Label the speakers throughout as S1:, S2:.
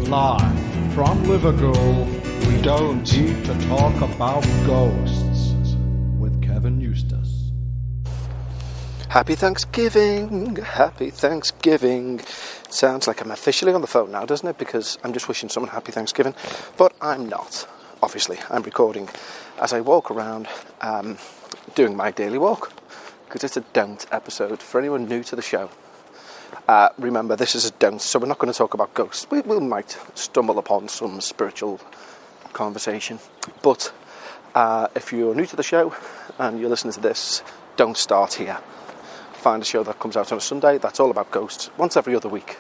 S1: Live from Liverpool, we don't need to talk about ghosts with Kevin Eustace.
S2: Happy Thanksgiving! Happy Thanksgiving! Sounds like I'm officially on the phone now, doesn't it? Because I'm just wishing someone happy Thanksgiving. But I'm not. Obviously, I'm recording as I walk around doing my daily walk. Because it's a don't episode. For anyone new to the show, remember this is a don't, so we're not going to talk about ghosts. We might stumble upon some spiritual conversation. But if you're new to the show and you're listening to this, don't start here. Find a show that comes out on a Sunday that's all about ghosts once every other week.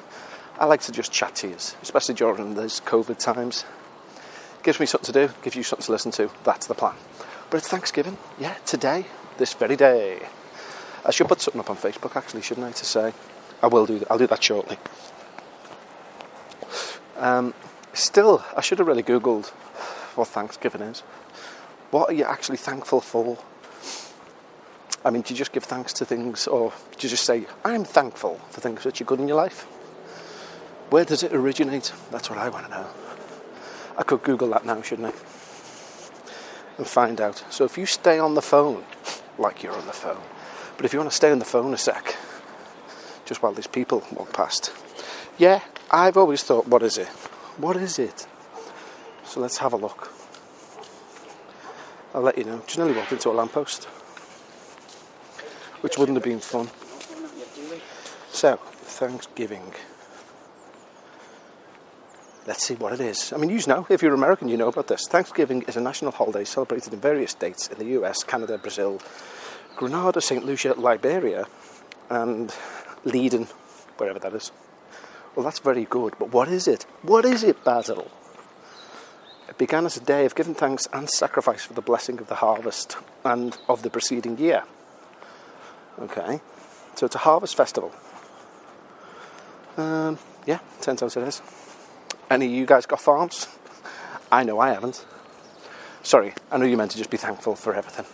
S2: I like to just chat to you, especially during these COVID times. Gives me something to do, gives you something to listen to. That's the plan. But it's Thanksgiving, yeah, today, this very day. I should put something up on Facebook, actually, shouldn't I, to say? I will do that. I'll do that shortly. Still, I should have really Googled what Thanksgiving is. What are you actually thankful for? I mean, do you just give thanks to things, or do you just say, I'm thankful for things which are good in your life? Where does it originate? That's what I want to know. I could Google that now, shouldn't I? And find out. So if you stay on the phone, like you're on the phone, but if you want to stay on the phone a sec, just while these people walk past. Yeah, I've always thought, what is it? What is it? So let's have a look. I'll let you know. Just nearly walked into a lamppost, which wouldn't have been fun. So, Thanksgiving. Let's see what it is. I mean, you know, if you're American, you know about this. Thanksgiving is a national holiday celebrated in various states in the US, Canada, Brazil, Grenada, St. Lucia, Liberia, and Leiden, wherever that is. Well, that's very good, but what is it? What is it, Basil? It began as a day of giving thanks and sacrifice for the blessing of the harvest and of the preceding year. Okay, so it's a harvest festival. Yeah, turns out it is. Any of you guys got farms? I know I haven't. Sorry, I know you meant to just be thankful for everything.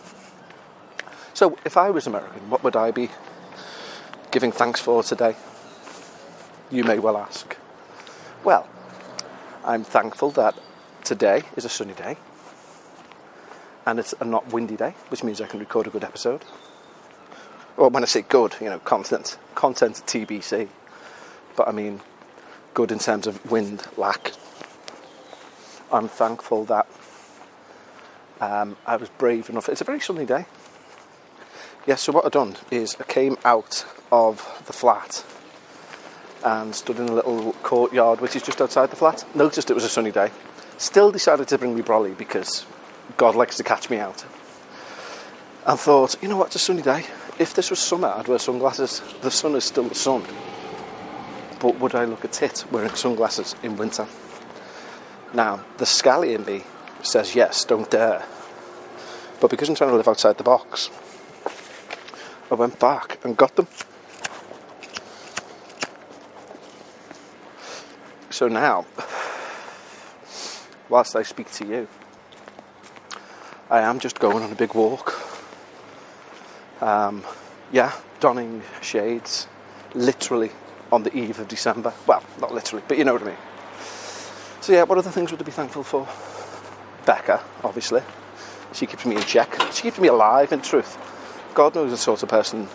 S2: So, if I was American, what would I be giving thanks for today? You may well ask. Well, I'm thankful that today is a sunny day, and it's a not windy day, which means I can record a good episode. Well, when I say good, you know, content TBC, but I mean good in terms of wind lack. I'm thankful that I was brave enough. It's a very sunny day. Yes, so what I've done is I came out of the flat and stood in a little courtyard which is just outside the flat. Noticed it was a sunny day. Still decided to bring me brolly because God likes to catch me out. And thought, you know what, it's a sunny day. If this was summer, I'd wear sunglasses. The sun is still the sun. But would I look a tit wearing sunglasses in winter? Now, the scally in me says yes, don't dare. But because I'm trying to live outside the box, I went back and got them. So now, whilst I speak to you, I am just going on a big walk. Donning shades, literally on the eve of December. Well, not literally, but you know what I mean. So yeah, what other things would I be thankful for? Becca, obviously. She keeps me in check. She keeps me alive, in truth. God knows the sort of person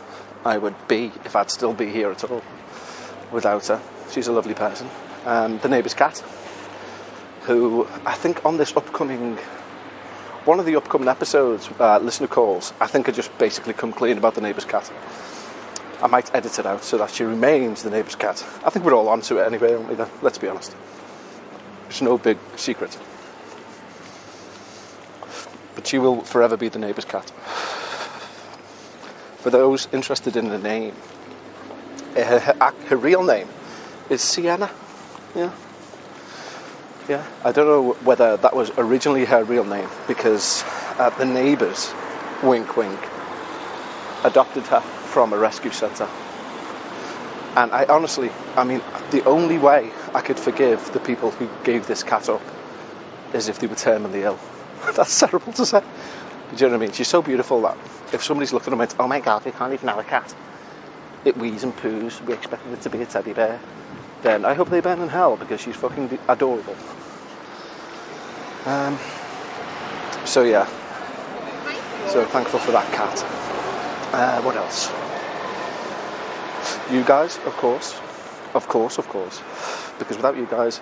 S2: I would be if I'd still be here at all without her. She's a lovely person. The neighbour's cat, who I think on this one of the upcoming episodes, listener calls, I think I just basically come clean about the neighbour's cat. I might edit it out so that she remains the neighbour's cat. I think we're all onto it anyway, aren't we then? Let's be honest. It's no big secret. But she will forever be the neighbour's cat. For those interested in the name, her real name is Sienna. Yeah. I don't know whether that was originally her real name because the neighbours, wink wink, adopted her from a rescue centre. And I honestly, the only way I could forgive the people who gave this cat up is if they were terminally ill. That's terrible to say. Do you know what I mean? She's so beautiful that if somebody's looking at them and went, oh my God, we can't even have a cat. It wheezes and poos. We expected it to be a teddy bear. then I hope they burn in hell because she's fucking adorable. So yeah. So thankful for that cat. What else? You guys, of course. Because without you guys,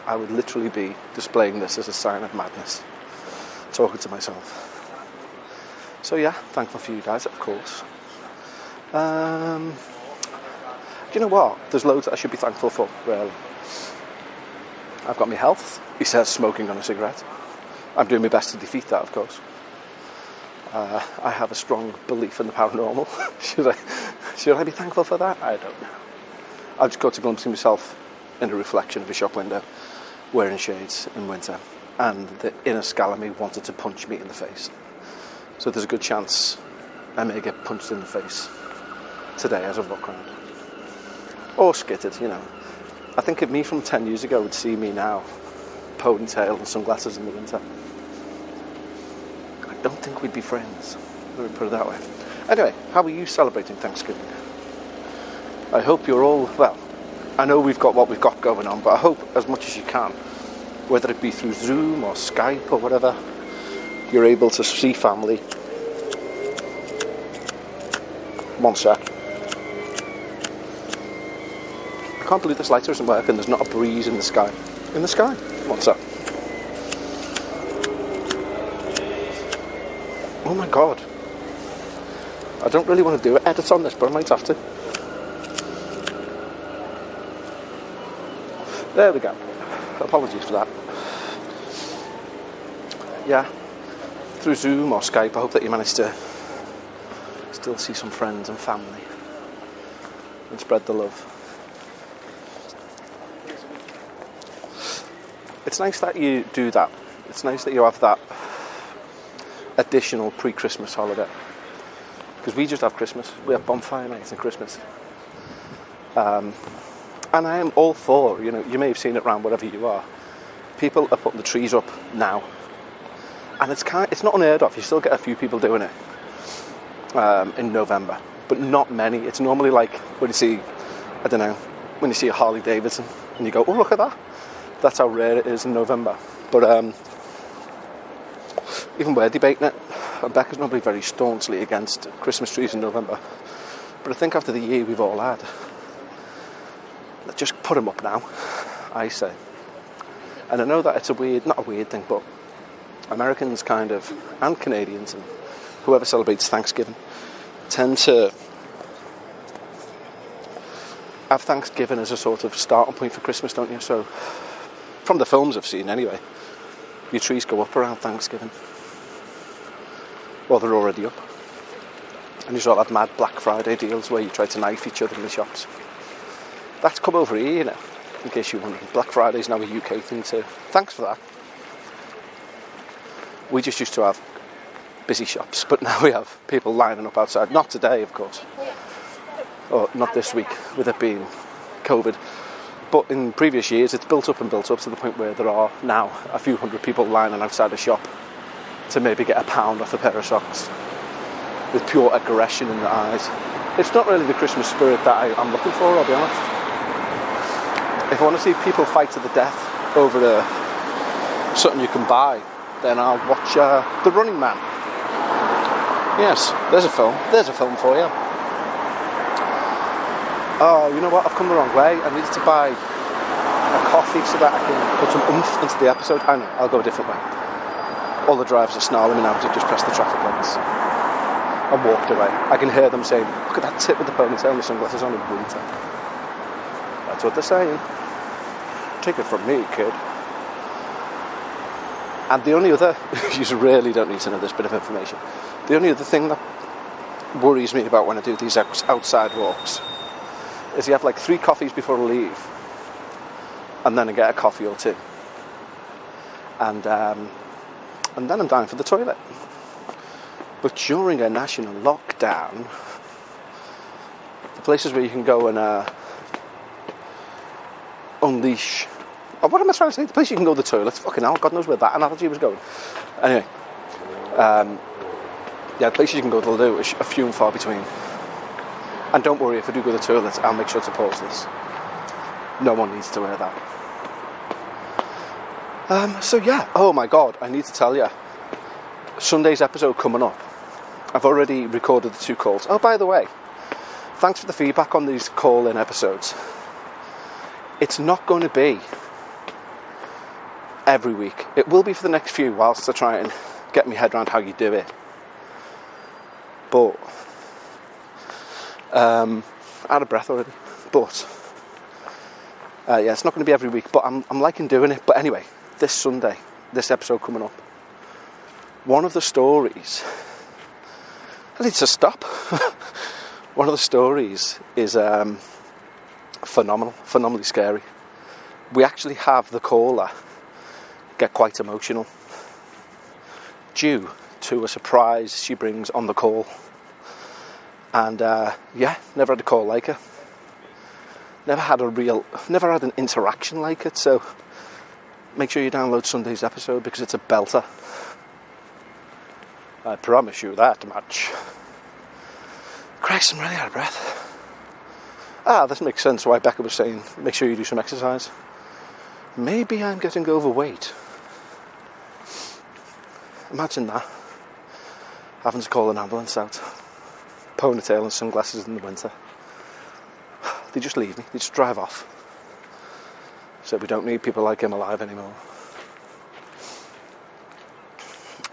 S2: I would literally be displaying this as a sign of madness. Talking to myself. So yeah, thankful for you guys, of course. Do you know what? There's loads that I should be thankful for, really. I've got my health. He says smoking on a cigarette. I'm doing my best to defeat that, of course. I have a strong belief in the paranormal. Should I be thankful for that? I don't know. I've just got to glimpse myself in a reflection of a shop window, wearing shades in winter, and the inner skull of me wanted to punch me in the face. So there's a good chance I may get punched in the face today as I walk around. Or skittered, you know. I think if me from 10 years ago would see me now, ponytail and sunglasses in the winter, I don't think we'd be friends. Let me put it that way. Anyway, how are you celebrating Thanksgiving? I hope you're all, well, I know we've got what we've got going on, but I hope as much as you can, whether it be through Zoom or Skype or whatever, you're able to see family. One sec. I can't believe this lighter isn't working. There's not a breeze in the sky. In the sky? One sec. Oh my god. I don't really want to do edits on this, but I might have to. There we go. Apologies for that. Yeah. Through Zoom or Skype, I hope that you managed to still see some friends and family and spread the love. It's nice that you do that. It's nice that you have that additional pre-Christmas holiday. Because we just have Christmas. We have bonfire nights and Christmas. And I am all for, you know, you may have seen it around wherever you are. People are putting the trees up now. And it's not unheard of. You still get a few people doing it in November. But not many. It's normally like when you see, I don't know, when you see a Harley Davidson and you go, oh, look at that. That's how rare it is in November. But even we're debating it. And Becca's normally very staunchly against Christmas trees in November. But I think after the year we've all had, let's just put them up now, I say. And I know that it's not a weird thing, but Americans kind of, and Canadians, and whoever celebrates Thanksgiving, tend to have Thanksgiving as a sort of starting point for Christmas, don't you? So, from the films I've seen anyway, your trees go up around Thanksgiving. Well, they're already up. And you sort of have mad Black Friday deals where you try to knife each other in the shops. That's come over here, you know, in case you're wondering. Black Friday's now a UK thing too. Thanks for that. We just used to have busy shops, but now we have people lining up outside. Not today, of course. Or not this week, with it being COVID. But in previous years, it's built up to the point where there are now a few hundred people lining outside a shop to maybe get £1 off a pair of socks, with pure aggression in their eyes. It's not really the Christmas spirit that I'm looking for, I'll be honest. If I want to see people fight to the death over something you can buy, then I'll watch The Running Man. Yes, there's a film. There's a film for you. Oh, you know what? I've come the wrong way. I needed to buy a coffee so that I can put some oomph into the episode. I know, I'll go a different way. All the drivers are snarling me now because I've just pressed the traffic lights and walked away. I can hear them saying, look at that tip with the ponytail and the sunglasses on in winter. That's what they're saying. Take it from me, kid. And the only other, you really don't need to know this bit of information, the only other thing that worries me about when I do these outside walks is you have like 3 coffees before I leave, and then I get a coffee or 2. And then I'm down for the toilet. But during a national lockdown, the places where you can go and unleash... Oh, what am I trying to say? The place you can go to the toilet. Fucking hell, God knows where that analogy was going. Anyway, yeah, places you can go to the loo are few and far between. And don't worry, if I do go to the toilet, I'll make sure to pause this. No one needs to hear that. So yeah, oh my god, I need to tell you, Sunday's episode coming up. I've already recorded the 2 calls. Oh, by the way, thanks for the feedback on these call-in episodes. It's not going to be every week. It will be for the next few whilst I try and get my head around how you do it. But out of breath already. But yeah, it's not going to be every week, but I'm liking doing it. But anyway, this Sunday, this episode coming up, one of the stories, I need to stop. One of the stories is phenomenally scary. We actually have the caller get quite emotional due to a surprise she brings on the call. And yeah, never had a call like her. Never had an interaction like it. So make sure you download Sunday's episode because it's a belter. I promise you that much. Christ, I'm really out of breath. This makes sense why Becca was saying make sure you do some exercise. Maybe I'm getting overweight. Imagine that. Having to call an ambulance out. Ponytail and sunglasses in the winter. They just leave me. They just drive off. So we don't need people like him alive anymore.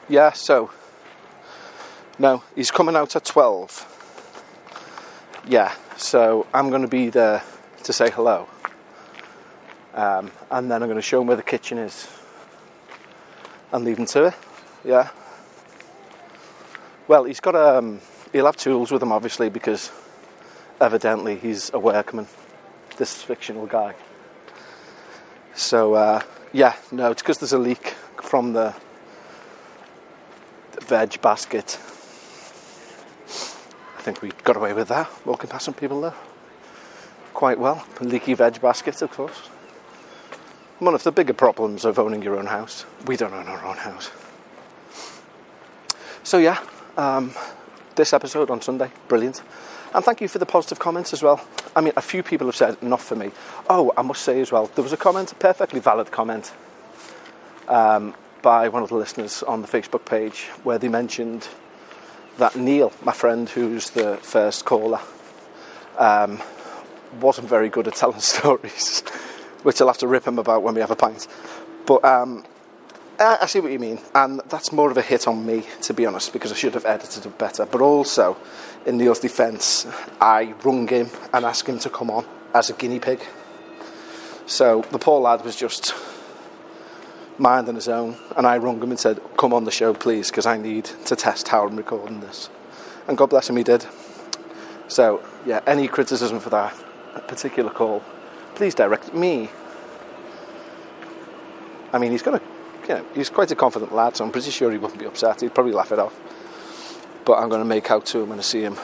S2: Yeah, so no, he's coming out at 12. Yeah, so I'm going to be there to say hello. And then I'm going to show him where the kitchen is. And leave him to it. Yeah. Well, he's got he'll have tools with him, obviously, because evidently he's a workman, this fictional guy. So, yeah, no, it's because there's a leak from the veg basket. I think we got away with that, walking past some people there. Quite well. A leaky veg basket, of course. One of the bigger problems of owning your own house. We don't own our own house. So yeah, this episode on Sunday, brilliant. And thank you for the positive comments as well. I mean, a few people have said, not for me. Oh, I must say as well, there was a comment, a perfectly valid comment, by one of the listeners on the Facebook page, where they mentioned that Neil, my friend who's the first caller, wasn't very good at telling stories, which I'll have to rip him about when we have a pint. But I see what you mean, and that's more of a hit on me, to be honest, because I should have edited it better. But also, in Neil's defence, I rung him and asked him to come on as a guinea pig. So the poor lad was just minding his own, and I rung him and said, come on the show, please, because I need to test how I'm recording this. And God bless him, he did. So, yeah, any criticism for that particular call, please direct me. I mean, he's quite a confident lad, so I'm pretty sure he wouldn't be upset. He'd probably laugh it off. But I'm going to make out to him when I see him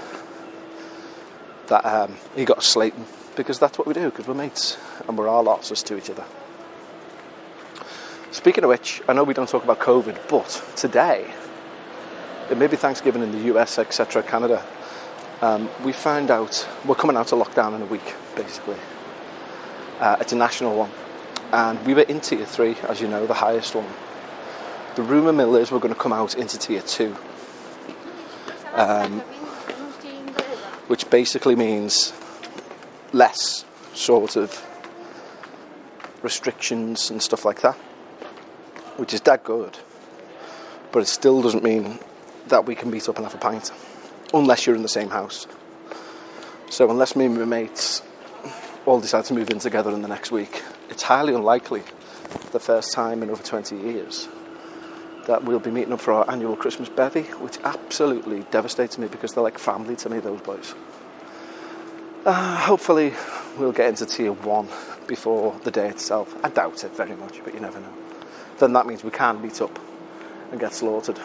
S2: that he got a slating, because that's what we do, because we're mates, and we're all arses to each other. Speaking of which, I know we don't talk about COVID, but today, it may be Thanksgiving in the US, etc., Canada, we found out we're coming out of lockdown in a week, basically. It's a national one. And we were in Tier 3, as you know, the highest one. The rumour mill is we're going to come out into Tier 2. Which basically means less sort of restrictions and stuff like that. Which is that good. But it still doesn't mean that we can meet up and have a pint. Unless you're in the same house. So unless me and my mates all decide to move in together in the next week, it's highly unlikely, for the first time in over 20 years, that we'll be meeting up for our annual Christmas bevy, which absolutely devastates me because they're like family to me, those boys. Hopefully we'll get into Tier 1 before the day itself. I doubt it very much, but you never know. Then that means we can meet up and get slaughtered.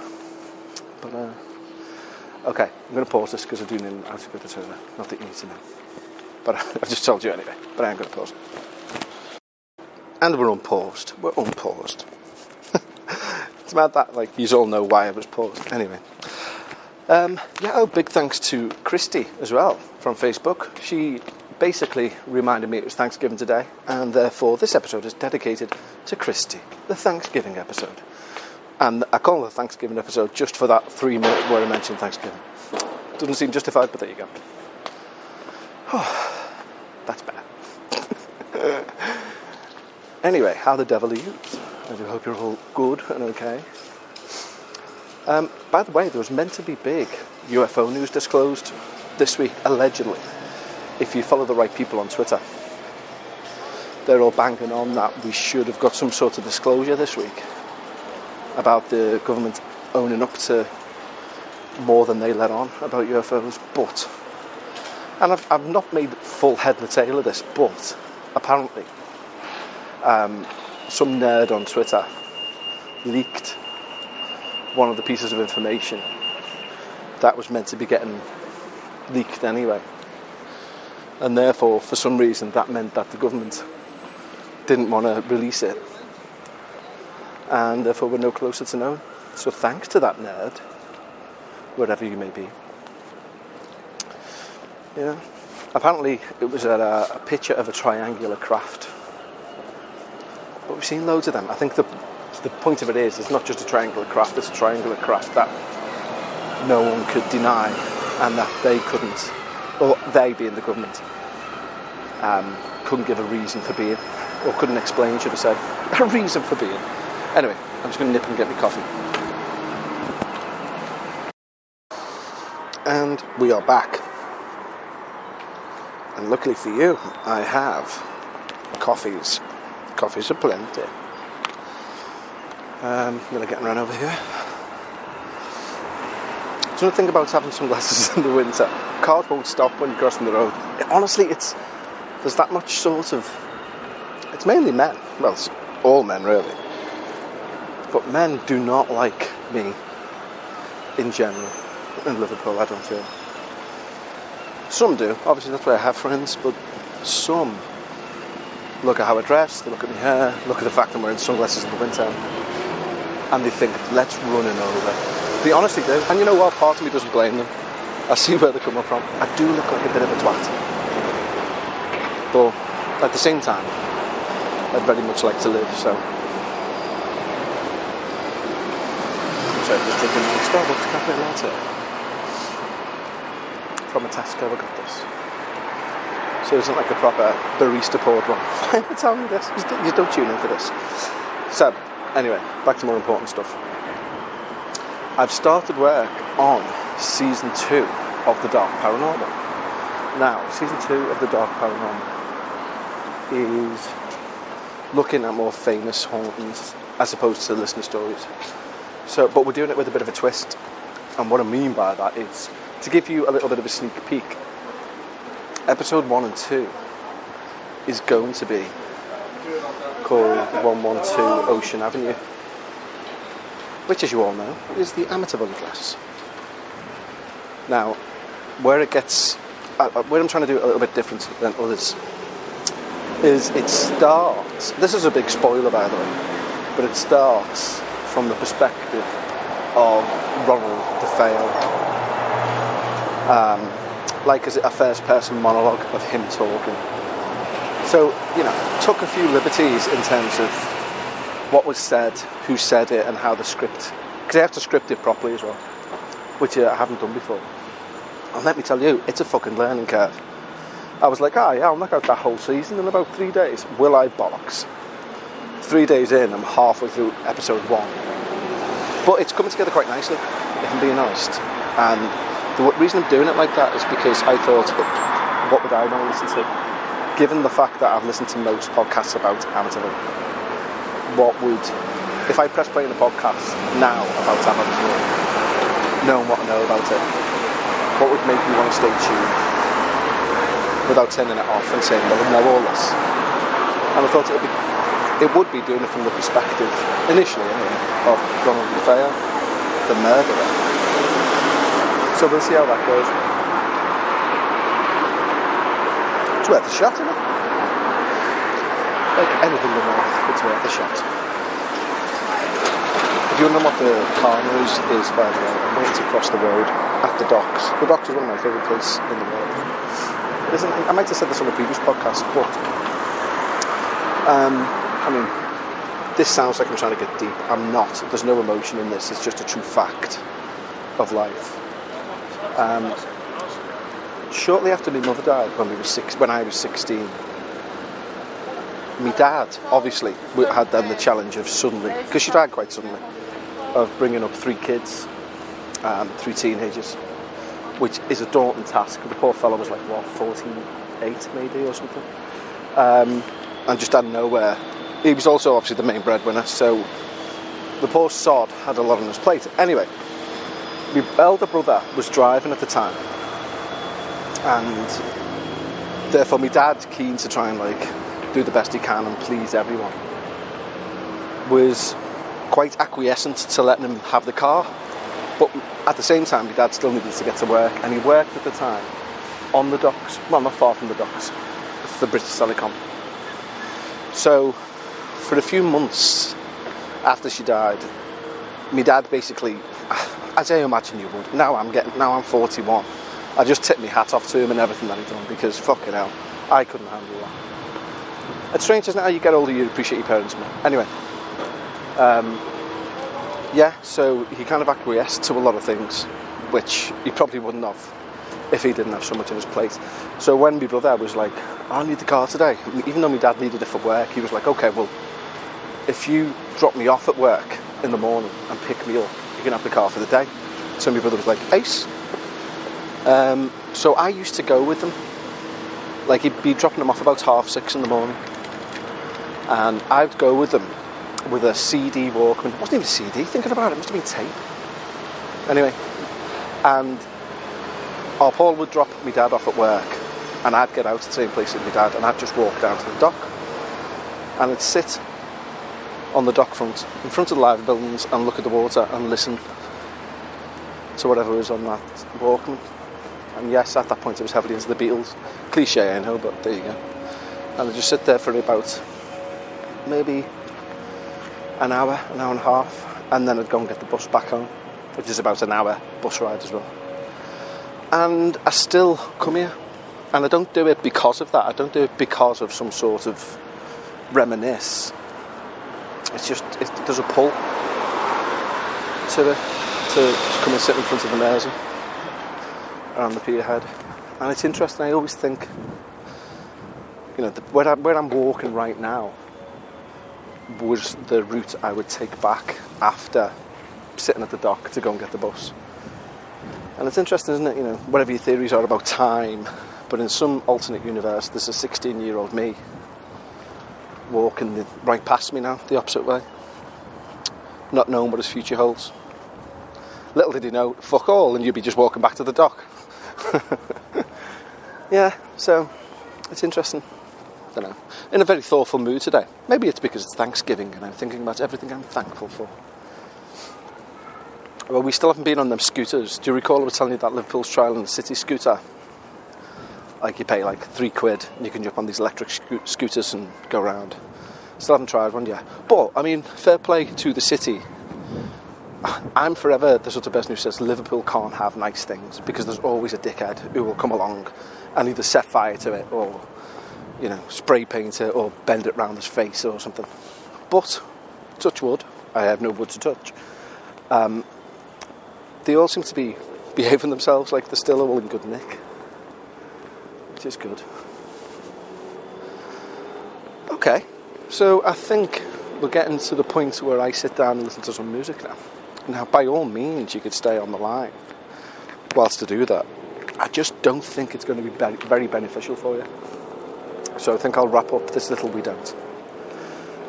S2: But, okay, I'm going to pause this because I do need to go to the toilet. Not that you need to know. But I've just told you anyway, but I am going to pause. And we're unpaused. We're unpaused. It's about that, like, you all know why I was paused. Anyway. Big thanks to Christy as well from Facebook. She basically reminded me it was Thanksgiving today, and therefore this episode is dedicated to Christy, the Thanksgiving episode. And I call it the Thanksgiving episode just for that 3 minute where I mentioned Thanksgiving. Doesn't seem justified, but there you go. Oh, that's better. Anyway, how the devil are you? I do hope you're all good and okay. By the way, there was meant to be big UFO news disclosed this week, allegedly. If you follow the right people on Twitter, they're all banging on that we should have got some sort of disclosure this week about the government owning up to more than they let on about UFOs. But, and I've not made full head and tail of this, but apparently some nerd on Twitter leaked one of the pieces of information that was meant to be getting leaked anyway. And therefore, for some reason, that meant that the government didn't want to release it. And therefore, we're no closer to knowing. So thanks to that nerd, wherever you may be. Yeah. Apparently, it was a picture of a triangular craft. But we've seen loads of them. I think the point of it is, it's not just a triangular craft, it's a triangular craft that no one could deny, and that they couldn't, or they being the government, couldn't give a reason for being, or couldn't explain, should have said, a reason for being. Anyway, I'm just going to nip and get me coffee. And we are back. And luckily for you, I have coffees. Coffees are plenty. I'm going to get run over here. So the thing about having sunglasses in the winter, cars won't stop when you're crossing the road. Honestly, there's that much sort of, it's mainly men. Well, it's all men really. But men do not like me in general in Liverpool, I don't feel. Some do, obviously that's where I have friends, but some look at how I dress, they look at my hair, look at the fact I'm wearing sunglasses in the winter, and they think, let's run him over. They honestly do. And you know what? Part of me doesn't blame them. I see where they're coming from. I do look like a bit of a twat. But at the same time, I'd very much like to live, so. So I'm just drinking my Starbucks cafe latte. From a Tesco, I got this. So it isn't like a proper barista poured one. I'm telling you this. You don't tune in for this. So, anyway, back to more important stuff. I've started work on season 2 of The Dark Paranormal. Now, season 2 of The Dark Paranormal is looking at more famous hauntings as opposed to listener stories. So, but we're doing it with a bit of a twist. And what I mean by that is to give you a little bit of a sneak peek. Episode 1 and 2 is going to be called 112 Ocean Avenue, which, as you all know, is the Amityville class. Now, where it gets, where I'm trying to do it a little bit different than others, is it starts, this is a big spoiler by the way, but it starts from the perspective of Ronald DeFeo, like as a first person monologue of him talking. So, you know, took a few liberties in terms of what was said, who said it, and how the script, because I have to script it properly as well, which I haven't done before. And let me tell you, it's a fucking learning curve. I was like, yeah, I'll knock out that whole season in about 3 days. Will I bollocks? 3 days in, I'm halfway through episode 1. But it's coming together quite nicely, if I'm being honest. And the reason I'm doing it like that is because I thought, what would I want to listen to? Given the fact that I've listened to most podcasts about Amityville, what would, if I press play in a podcast now about Amityville, knowing what I know about it, what would make me want to stay tuned without turning it off and saying, well, I know all this? And I thought it would be doing it from the perspective, initially anyway, of Ronald DeFeo, the murderer. So we'll see how that goes. It's worth a shot, isn't it? Like anything in life, it's worth a shot. If you wonder what the car noise is, by the way, I'm waiting to cross the road at the docks. The docks is one of my favourite places in the world. I might have said this on a previous podcast, but I mean, this sounds like I'm trying to get deep. I'm not. There's no emotion in this. It's just a true fact of life. Shortly after my mother died, when I was 16, my dad obviously had then the challenge of suddenly, because she died quite suddenly, of bringing up 3 kids, 3 teenagers, which is a daunting task. The poor fellow was like, 48 maybe or something. And just out of nowhere, he was also obviously the main breadwinner, so the poor sod had a lot on his plate. Anyway, my elder brother was driving at the time, and therefore my dad, keen to try and do the best he can and please everyone, was quite acquiescent to letting him have the car. But at the same time, my dad still needed to get to work, and he worked at the time on the docks, well, not far from the docks, for British Telecom. So for a few months after she died, my dad basically, as I imagine you would, now I'm 41, I just tip my hat off to him and everything that he'd done, because fucking hell, I couldn't handle that. It's strange, isn't it, how you get older you appreciate your parents more. Anyway, so he kind of acquiesced to a lot of things, which he probably wouldn't have if he didn't have so much on his plate. So when my brother was like, I need the car today, even though my dad needed it for work, he was like, okay, well, if you drop me off at work in the morning and pick me up, you can have the car for the day. So my brother was like, ace. So I used to go with them. He'd be dropping them off about 6:30 in the morning, and I'd go with them with a CD Walkman. It wasn't even a CD, thinking about it, it must have been tape. Anyway, and Paul would drop my dad off at work, and I'd get out at the same place as my dad, and I'd just walk down to the dock, and I'd sit on the dock front, in front of the live buildings, and look at the water and listen to whatever was on that Walkman. And yes, at that point it was heavily into the Beatles. Cliche, I know, but there you go. And I'd just sit there for about maybe an hour and a half, and then I'd go and get the bus back home, which is about an hour bus ride as well. And I still come here, and I don't do it because of that. I don't do it because of some sort of reminisce. It's just, there's a pull to it, to come and sit in front of the Mersey around the pier head. And it's interesting, I always think, where I'm walking right now was the route I would take back after sitting at the dock to go and get the bus. And it's interesting, isn't it, whatever your theories are about time, but in some alternate universe there's a 16-year-old me walking right past me now, the opposite way, not knowing what his future holds. Little did he know, fuck all, and you'd be just walking back to the dock. Yeah, so it's interesting. I don't know. In a very thoughtful mood today. Maybe it's because it's Thanksgiving and I'm thinking about everything I'm thankful for. Well, we still haven't been on them scooters. Do you recall I was telling you that Liverpool's trial in the city scooter? You pay £3 and you can jump on these electric scooters and go around. Still haven't tried one yet. But, fair play to the city. I'm forever the sort of person who says Liverpool can't have nice things, because there's always a dickhead who will come along and either set fire to it or, spray paint it or bend it round his face or something. But, touch wood, I have no wood to touch. They all seem to be behaving themselves like they're still all in good nick, which is good. Okay, so I think we're getting to the point where I sit down and listen to some music now. Now, by all means, you could stay on the line whilst to do that. I just don't think it's going to be very beneficial for you. So I think I'll wrap up this little we don't.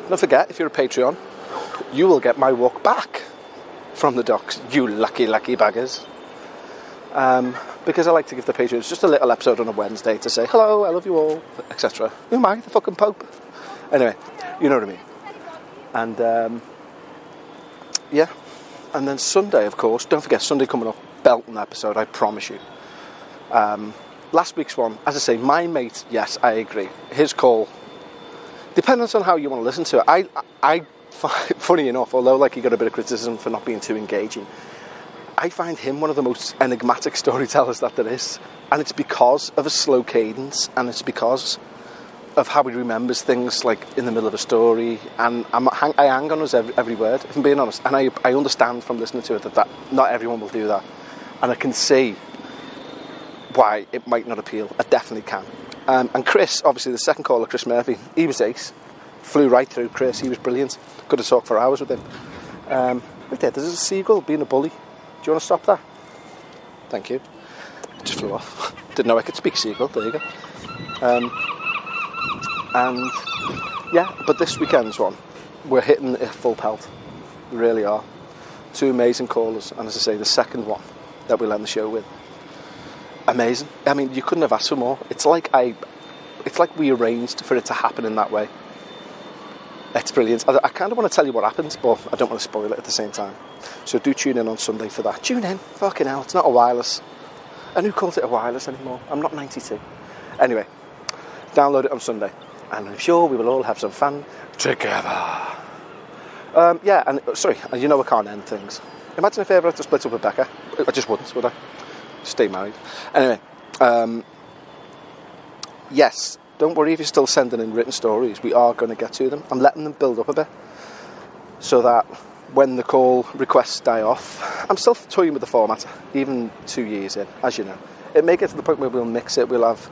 S2: Don't forget, if you're a Patreon, you will get my walk back from the docks, you lucky baggers. Because I like to give the Patreons just a little episode on a Wednesday to say, hello, I love you all, etc. Who am I, the fucking Pope? Anyway, you know what I mean. And, yeah. And then Sunday, of course, don't forget, Sunday coming up, belting episode, I promise you. Last week's one, as I say, my mate, yes, I agree. His call, depends on how you want to listen to it. I funny enough, although he got a bit of criticism for not being too engaging, I find him one of the most enigmatic storytellers that there is. And it's because of a slow cadence, and it's because of how he remembers things, like in the middle of a story. And I hang on his every word, if I'm being honest. And I understand from listening to it that not everyone will do that. And I can see why it might not appeal. I definitely can. And Chris, obviously the second caller, Chris Murphy, he was ace. Flew right through Chris, he was brilliant. Could have talked for hours with him. Right there, there's a seagull being a bully. Do you want to stop that? Thank you. It just flew off. Didn't know I could speak seagull, there you go. And yeah, but this weekend's one, we're hitting it full pelt. We really are. 2 amazing callers, and as I say, the second one that we'll end the show with. Amazing. I mean, you couldn't have asked for more. It's like we arranged for it to happen in that way. It's brilliant. I kind of want to tell you what happens, but I don't want to spoil it at the same time. So do tune in on Sunday for that. Tune in. Fucking hell, it's not a wireless. And who calls it a wireless anymore? I'm not 92. Anyway, download it on Sunday. And I'm sure we will all have some fun together. Yeah, and sorry, you know I can't end things. Imagine if I ever had to split up with Becca. I just wouldn't, would I? Stay married. Anyway, yes, don't worry if you're still sending in written stories. We are going to get to them. I'm letting them build up a bit so that when the call requests die off, I'm still toying with the format, even 2 years in, as you know. It may get to the point where we'll mix it. We'll have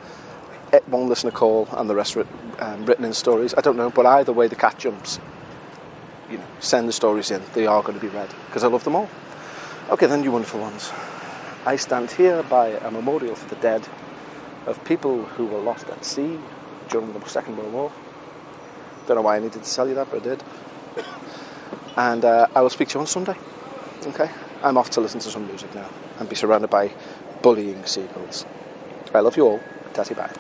S2: one listener call and the rest written in stories. I don't know, but either way the cat jumps. You know, send the stories in. They are going to be read because I love them all. Okay, then, you wonderful ones. I stand here by a memorial for the dead of people who were lost at sea during the Second World War. Don't know why I needed to tell you that, but I did. And I will speak to you on Sunday. Okay? I'm off to listen to some music now and be surrounded by bullying seagulls. I love you all. Tatty bye.